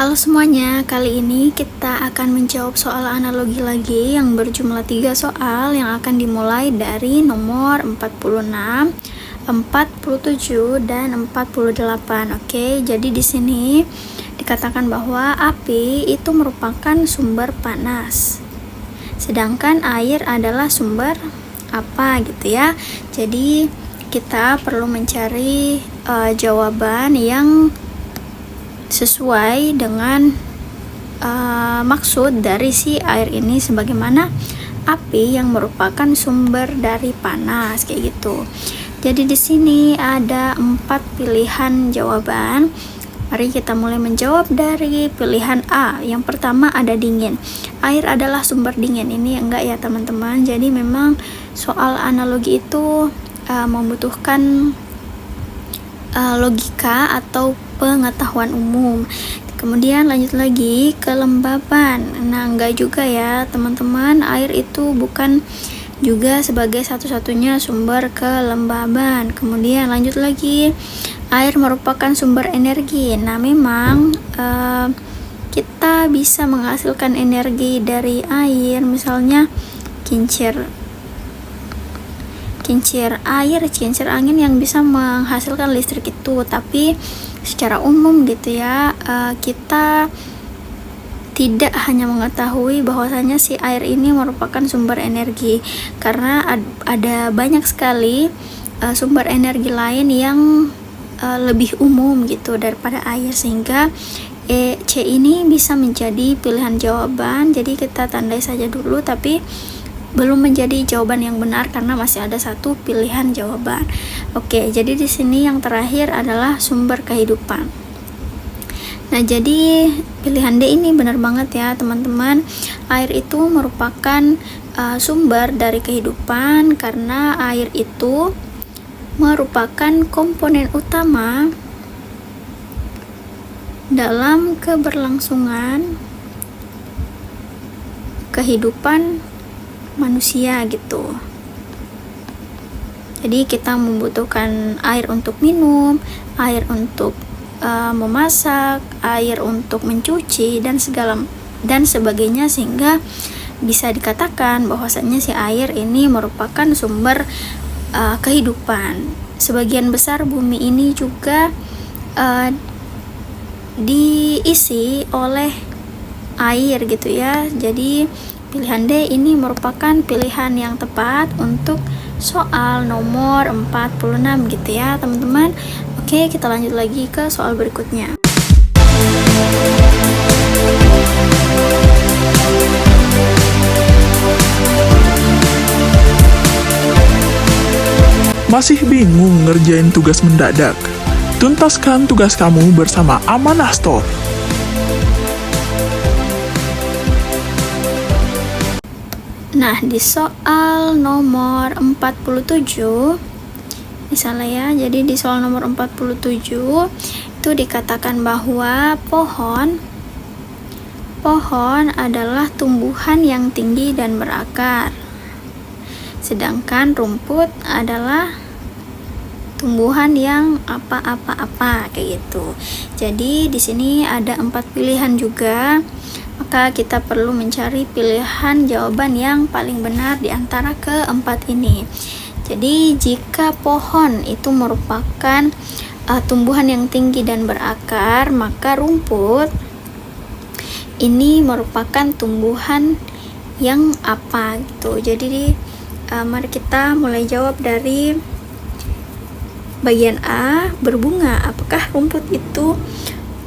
Halo semuanya, kali ini kita akan menjawab soal analogi lagi yang berjumlah 3 soal yang akan dimulai dari nomor 46, 47, dan 48. Oke, jadi di sini dikatakan bahwa api itu merupakan sumber panas. Sedangkan air adalah sumber apa gitu ya. Jadi kita perlu mencari jawaban yang sesuai dengan maksud dari si air ini, sebagaimana api yang merupakan sumber dari panas kayak gitu. Jadi di sini ada 4 pilihan jawaban. Mari kita mulai menjawab dari pilihan A. Yang pertama ada dingin. Air adalah sumber dingin. Ini enggak ya teman-teman. Jadi memang soal analogi itu membutuhkan logika atau pengetahuan umum. Kemudian lanjut lagi kelembaban. Nah, enggak juga ya teman-teman, air itu bukan juga sebagai satu-satunya sumber kelembaban. Kemudian lanjut lagi, air merupakan sumber energi. Nah, memang kita bisa menghasilkan energi dari air, misalnya kincir air, kincir angin yang bisa menghasilkan listrik itu. Tapi secara umum gitu ya, kita tidak hanya mengetahui bahwasanya si air ini merupakan sumber energi, karena ada banyak sekali sumber energi lain yang lebih umum gitu daripada air, sehingga C ini bisa menjadi pilihan jawaban. Jadi kita tandai saja dulu, tapi belum menjadi jawaban yang benar karena masih ada satu pilihan jawaban. Oke, jadi di sini yang terakhir adalah sumber kehidupan. Nah, jadi pilihan D ini benar banget ya teman-teman. Air itu merupakan sumber dari kehidupan karena air itu merupakan komponen utama dalam keberlangsungan kehidupan manusia gitu. Jadi kita membutuhkan air untuk minum, air untuk memasak, air untuk mencuci dan sebagainya, sehingga bisa dikatakan bahwasanya si air ini merupakan sumber kehidupan. Sebagian besar bumi ini juga diisi oleh air gitu ya. Jadi pilihan D ini merupakan pilihan yang tepat untuk soal nomor 46 gitu ya teman-teman. Oke, kita lanjut lagi ke soal berikutnya. Masih bingung ngerjain tugas mendadak? Tuntaskan tugas kamu bersama Amanah Store. Nah, di soal nomor 47 misalnya ya, jadi di soal nomor 47 itu dikatakan bahwa pohon adalah tumbuhan yang tinggi dan berakar, sedangkan rumput adalah tumbuhan yang apa kayak gitu. Jadi di sini ada 4 pilihan juga, maka kita perlu mencari pilihan jawaban yang paling benar di antara keempat ini. Jadi jika pohon itu merupakan tumbuhan yang tinggi dan berakar, maka rumput ini merupakan tumbuhan yang apa gitu. Jadi mari kita mulai jawab dari bagian A, berbunga. Apakah rumput itu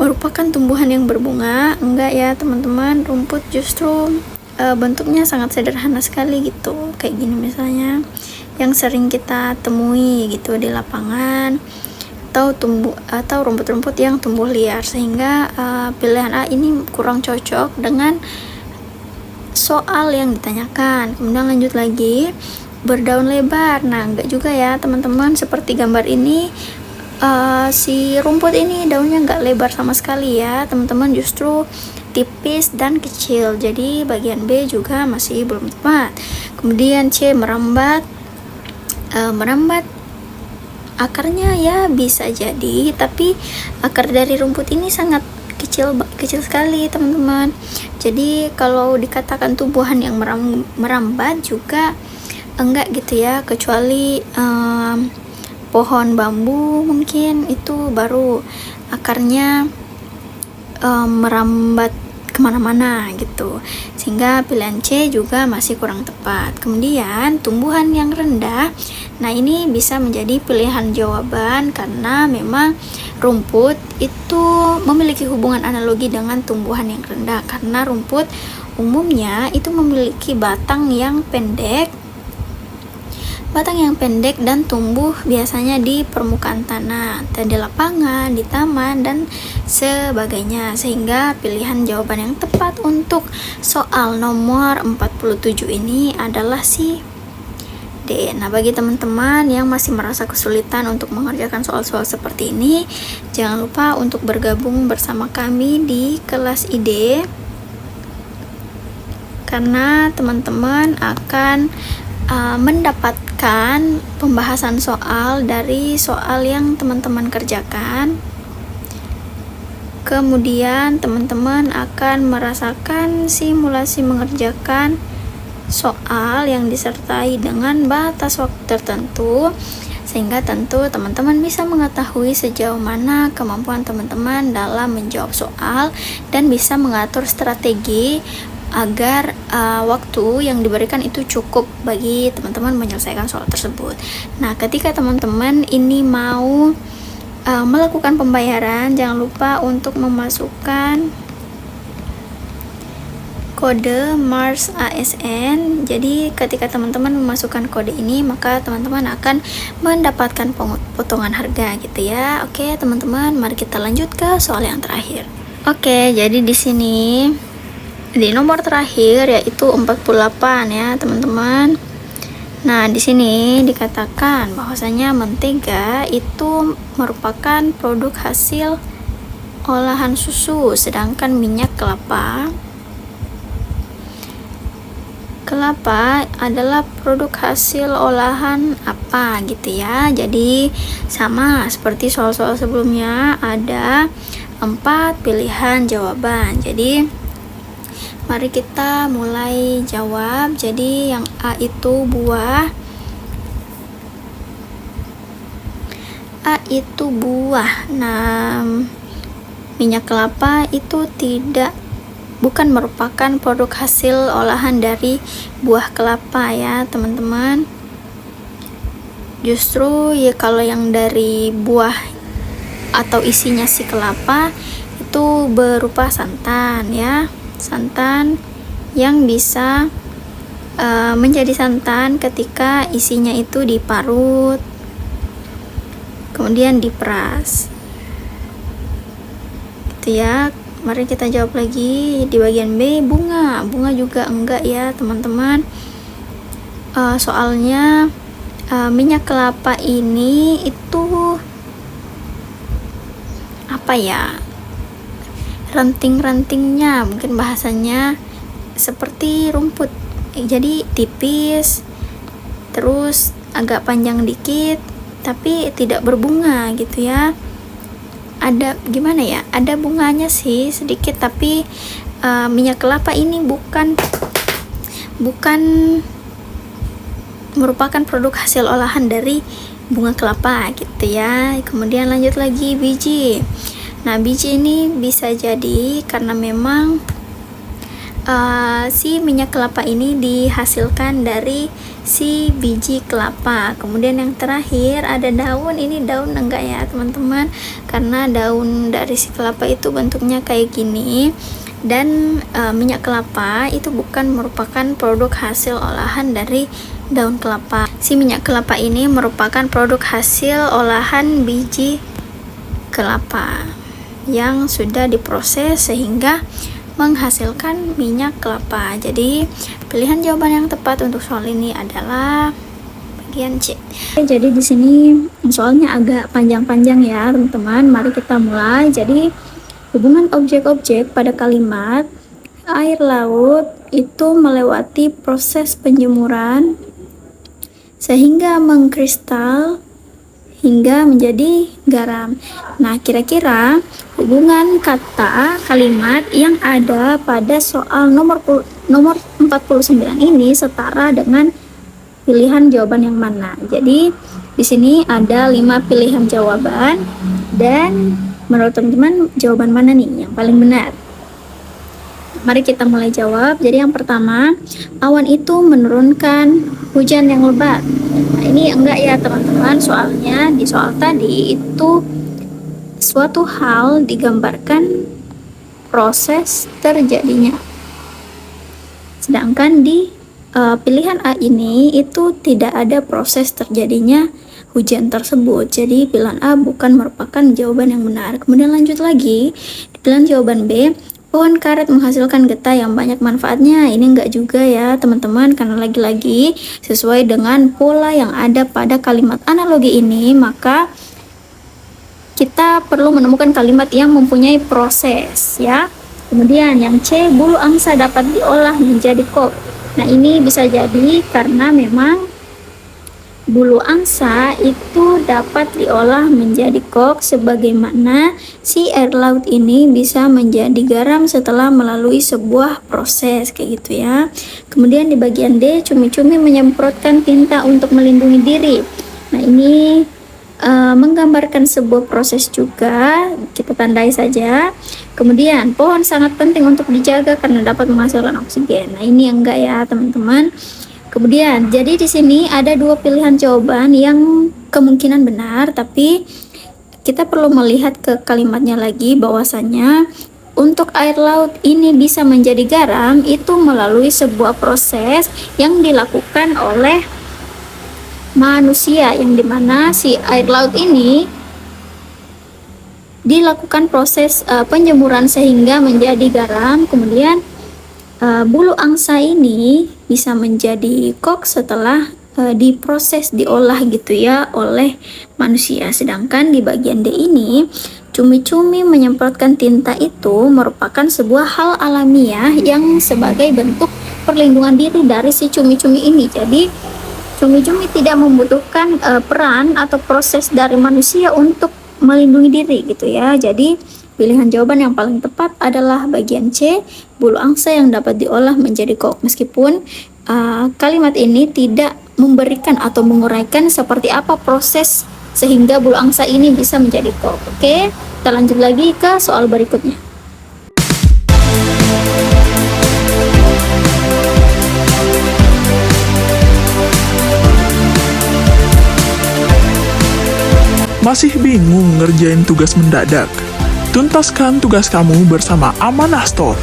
merupakan tumbuhan yang berbunga? Enggak ya teman-teman, rumput justru bentuknya sangat sederhana sekali gitu, kayak gini misalnya, yang sering kita temui gitu di lapangan, atau rumput-rumput yang tumbuh liar, sehingga pilihan A ini kurang cocok dengan soal yang ditanyakan. Kemudian lanjut lagi, berdaun lebar. Nah, enggak juga ya teman-teman, seperti gambar ini si rumput ini daunnya enggak lebar sama sekali ya teman-teman, justru tipis dan kecil. Jadi bagian B juga masih belum tepat. Kemudian C, merambat akarnya ya bisa jadi, tapi akar dari rumput ini sangat kecil sekali teman-teman. Jadi kalau dikatakan tumbuhan yang merambat juga enggak gitu ya, kecuali pohon bambu mungkin itu baru akarnya merambat kemana-mana gitu, sehingga pilihan C juga masih kurang tepat. Kemudian tumbuhan yang rendah, nah ini bisa menjadi pilihan jawaban karena memang rumput itu memiliki hubungan analogi dengan tumbuhan yang rendah, karena rumput umumnya itu memiliki batang yang pendek dan tumbuh biasanya di permukaan tanah, di lapangan, di taman, dan sebagainya. Sehingga pilihan jawaban yang tepat untuk soal nomor 47 ini adalah si D. Nah, bagi teman-teman yang masih merasa kesulitan untuk mengerjakan soal-soal seperti ini, jangan lupa untuk bergabung bersama kami di kelas ID, karena teman-teman akan mendapatkan pembahasan soal dari soal yang teman-teman kerjakan. Kemudian teman-teman akan merasakan simulasi mengerjakan soal yang disertai dengan batas waktu tertentu, sehingga tentu teman-teman bisa mengetahui sejauh mana kemampuan teman-teman dalam menjawab soal dan bisa mengatur strategi agar waktu yang diberikan itu cukup bagi teman-teman menyelesaikan soal tersebut. Nah, ketika teman-teman ini mau melakukan pembayaran, jangan lupa untuk memasukkan kode Mars ASN. Jadi ketika teman-teman memasukkan kode ini, maka teman-teman akan mendapatkan potongan harga gitu ya. Oke, teman-teman, mari kita lanjut ke soal yang terakhir. Oke, jadi di sini di nomor terakhir yaitu 48 ya, teman-teman. Nah, di sini dikatakan bahwasanya mentega itu merupakan produk hasil olahan susu, sedangkan minyak kelapa adalah produk hasil olahan apa gitu ya. Jadi sama seperti soal-soal sebelumnya, ada 4 pilihan jawaban. Jadi mari kita mulai jawab. Jadi yang A itu buah. Nah, minyak kelapa itu bukan merupakan produk hasil olahan dari buah kelapa ya, teman-teman. Justru ya kalau yang dari buah atau isinya si kelapa itu berupa santan ya. Santan yang bisa menjadi santan ketika isinya itu diparut kemudian diperas gitu ya. Mari kita jawab lagi di bagian B. Bunga juga enggak ya, teman-teman. Soalnya minyak kelapa ini itu apa ya, ranting-rantingnya mungkin bahasanya seperti rumput, jadi tipis, terus agak panjang dikit, tapi tidak berbunga gitu ya. Ada gimana ya, ada bunganya sih sedikit, tapi minyak kelapa ini bukan merupakan produk hasil olahan dari bunga kelapa gitu ya. Kemudian lanjut lagi, biji. Nah, biji ini bisa jadi karena memang si minyak kelapa ini dihasilkan dari si biji kelapa. Kemudian yang terakhir ada daun. Ini daun enggak ya, teman-teman? Karena daun dari si kelapa itu bentuknya kayak gini. Dan minyak kelapa itu bukan merupakan produk hasil olahan dari daun kelapa. Si minyak kelapa ini merupakan produk hasil olahan biji kelapa yang sudah diproses sehingga menghasilkan minyak kelapa. Jadi pilihan jawaban yang tepat untuk soal ini adalah bagian C. Jadi di sini soalnya agak panjang-panjang ya, teman-teman. Mari kita mulai. Jadi hubungan objek-objek pada kalimat air laut itu melewati proses penjemuran sehingga mengkristal hingga menjadi garam. Nah, kira-kira hubungan kata kalimat yang ada pada soal nomor 49 ini setara dengan pilihan jawaban yang mana. Jadi di sini ada 5 pilihan jawaban, dan menurut teman-teman jawaban mana nih yang paling benar? Mari kita mulai jawab. Jadi yang pertama, awan itu menurunkan hujan yang lebat. Nah, ini enggak ya teman-teman, soalnya di soal tadi itu suatu hal digambarkan proses terjadinya. Sedangkan di pilihan A ini itu tidak ada proses terjadinya hujan tersebut. Jadi pilihan A bukan merupakan jawaban yang benar. Kemudian lanjut lagi, di pilihan jawaban B, pohon karet menghasilkan getah yang banyak manfaatnya. Ini enggak juga ya teman-teman, karena lagi-lagi sesuai dengan pola yang ada pada kalimat analogi ini, maka kita perlu menemukan kalimat yang mempunyai proses ya. Kemudian yang C, bulu angsa dapat diolah menjadi kok. Nah, ini bisa jadi karena memang bulu angsa itu dapat diolah menjadi kok, sebagaimana si air laut ini bisa menjadi garam setelah melalui sebuah proses kayak gitu ya. Kemudian di bagian D, cumi-cumi menyemprotkan tinta untuk melindungi diri. Nah, ini menggambarkan sebuah proses juga, kita tandai saja. Kemudian pohon sangat penting untuk dijaga karena dapat menghasilkan oksigen. Nah, ini enggak ya teman-teman. Kemudian, jadi di sini ada 2 pilihan jawaban yang kemungkinan benar, tapi kita perlu melihat ke kalimatnya lagi, bahwasanya untuk air laut ini bisa menjadi garam itu melalui sebuah proses yang dilakukan oleh manusia, yang dimana si air laut ini dilakukan proses penjemuran sehingga menjadi garam. Kemudian bulu angsa ini bisa menjadi kok setelah diproses, diolah gitu ya oleh manusia. Sedangkan di bagian D ini, cumi-cumi menyemprotkan tinta itu merupakan sebuah hal alamiah yang sebagai bentuk perlindungan diri dari si cumi-cumi ini. Jadi cumi-cumi tidak membutuhkan peran atau proses dari manusia untuk melindungi diri gitu ya. Jadi pilihan jawaban yang paling tepat adalah bagian C, bulu angsa yang dapat diolah menjadi kok. Meskipun kalimat ini tidak memberikan atau menguraikan seperti apa proses sehingga bulu angsa ini bisa menjadi kok. Oke, kita lanjut lagi ke soal berikutnya. Masih bingung ngerjain tugas mendadak? Tuntaskan tugas kamu bersama Amanah Store.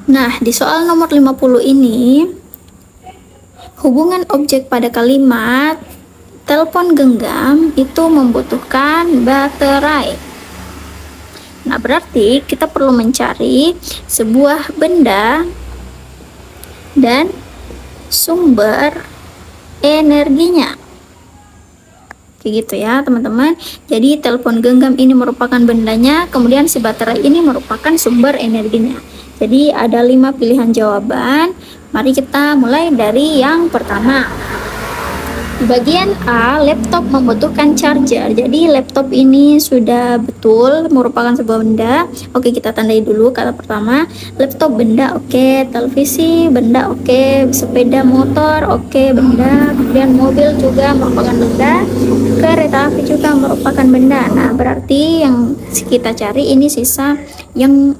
Nah, di soal nomor 50 ini, hubungan objek pada kalimat telepon genggam itu membutuhkan baterai. Nah, berarti kita perlu mencari sebuah benda dan sumber energinya. Kayak gitu ya teman-teman. Jadi telepon genggam ini merupakan bendanya, kemudian si baterai ini merupakan sumber energinya. Jadi ada 5 pilihan jawaban. Mari kita mulai dari yang pertama. Di bagian A, laptop membutuhkan charger. Jadi laptop ini sudah betul merupakan sebuah benda. Oke, kita tandai dulu kata pertama. Laptop benda, oke. Televisi benda, oke. Sepeda motor, oke, benda. Kemudian mobil juga merupakan benda. Kereta api juga merupakan benda. Nah, berarti yang kita cari ini sisa yang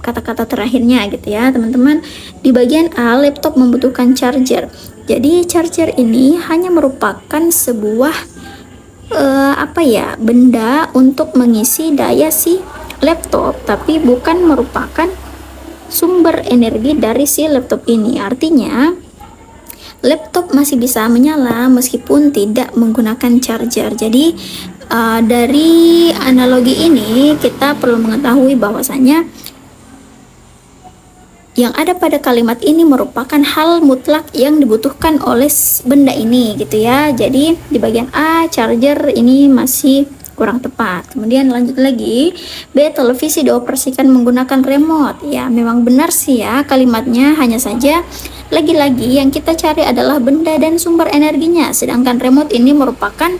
kata-kata terakhirnya gitu ya teman-teman. Di bagian A, laptop membutuhkan charger. Jadi charger ini hanya merupakan sebuah benda untuk mengisi daya si laptop, tapi bukan merupakan sumber energi dari si laptop ini. Artinya laptop masih bisa menyala meskipun tidak menggunakan charger. Jadi dari analogi ini kita perlu mengetahui bahwasanya yang ada pada kalimat ini merupakan hal mutlak yang dibutuhkan oleh benda ini gitu ya. Jadi di bagian A, charger ini masih kurang tepat. Kemudian lanjut lagi, B. Televisi dioperasikan menggunakan remote. Ya, memang benar sih ya kalimatnya, hanya saja lagi-lagi yang kita cari adalah benda dan sumber energinya, sedangkan remote ini merupakan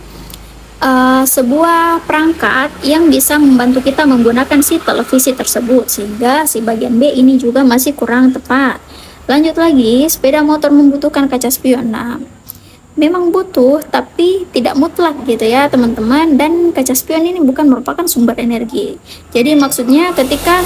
sebuah perangkat yang bisa membantu kita menggunakan si televisi tersebut, sehingga si bagian B ini juga masih kurang tepat. Lanjut lagi, sepeda motor membutuhkan kaca spion. Nah, memang butuh tapi tidak mutlak gitu ya teman-teman, dan kaca spion ini bukan merupakan sumber energi. Jadi maksudnya ketika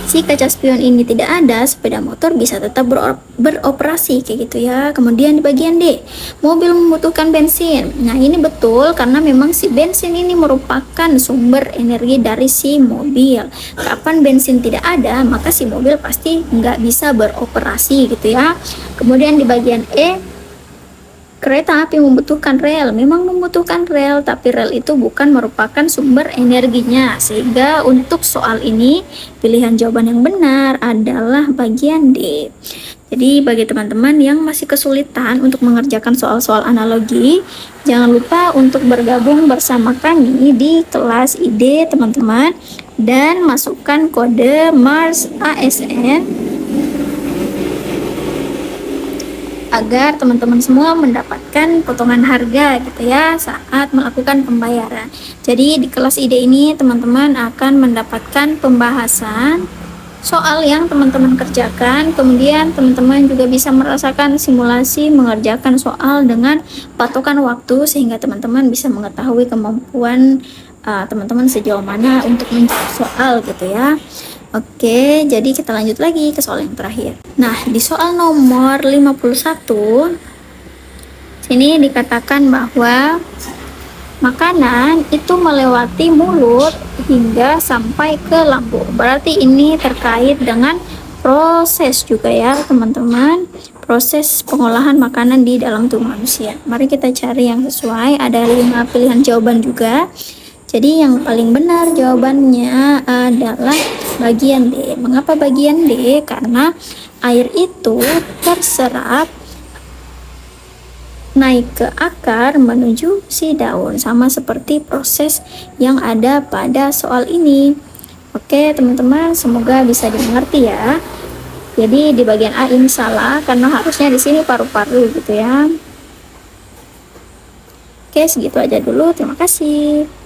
si kaca spion ini tidak ada, sepeda motor bisa tetap beroperasi kayak gitu ya. Kemudian di bagian D, mobil membutuhkan bensin. Nah, ini betul karena memang si bensin ini merupakan sumber energi dari si mobil. Kapan bensin tidak ada, maka si mobil pasti nggak bisa beroperasi gitu ya. Kemudian di bagian E, kereta api membutuhkan rel. Memang membutuhkan rel, tapi rel itu bukan merupakan sumber energinya. Sehingga untuk soal ini, pilihan jawaban yang benar adalah bagian D. Jadi bagi teman-teman yang masih kesulitan untuk mengerjakan soal-soal analogi, jangan lupa untuk bergabung bersama kami di kelas ID teman-teman, dan masukkan kode MARS ASN agar teman-teman semua mendapatkan potongan harga gitu ya saat melakukan pembayaran. Jadi di kelas ID ini teman-teman akan mendapatkan pembahasan soal yang teman-teman kerjakan, kemudian teman-teman juga bisa merasakan simulasi mengerjakan soal dengan patokan waktu, sehingga teman-teman bisa mengetahui kemampuan teman-teman sejauh mana untuk menjawab soal gitu ya. Oke, jadi kita lanjut lagi ke soal yang terakhir. Nah, di soal nomor 51, sini dikatakan bahwa makanan itu melewati mulut hingga sampai ke lambung. Berarti ini terkait dengan proses juga ya, teman-teman. Proses pengolahan makanan di dalam tubuh manusia. Mari kita cari yang sesuai. Ada 5 pilihan jawaban juga. Jadi yang paling benar jawabannya adalah bagian D. Mengapa bagian D? Karena air itu terserap naik ke akar menuju si daun, sama seperti proses yang ada pada soal ini. Oke teman-teman, semoga bisa dimengerti ya. Jadi di bagian A ini salah karena harusnya di sini paru-paru gitu ya. Oke, segitu aja dulu. Terima kasih.